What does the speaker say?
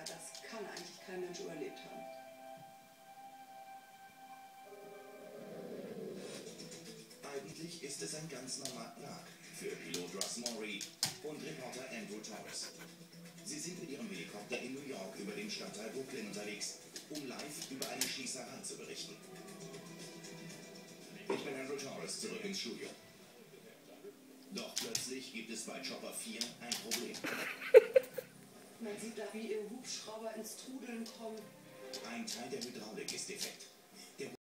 das kann eigentlich kein Mensch überlebt haben. Eigentlich ist es ein ganz normaler Tag für Pilot Russ Maury und Reporter Andrew Torres. Sie sind mit ihrem Helikopter in New York über dem Stadtteil Brooklyn unterwegs, um live über eine Schießerei zu berichten. Ich bin Andrew Torres, zurück ins Studio. Doch plötzlich gibt es bei Chopper 4 ein Problem. Man sieht da, wie ihr Hubschrauber ins Trudeln kommt. Ein Teil der Hydraulik ist defekt.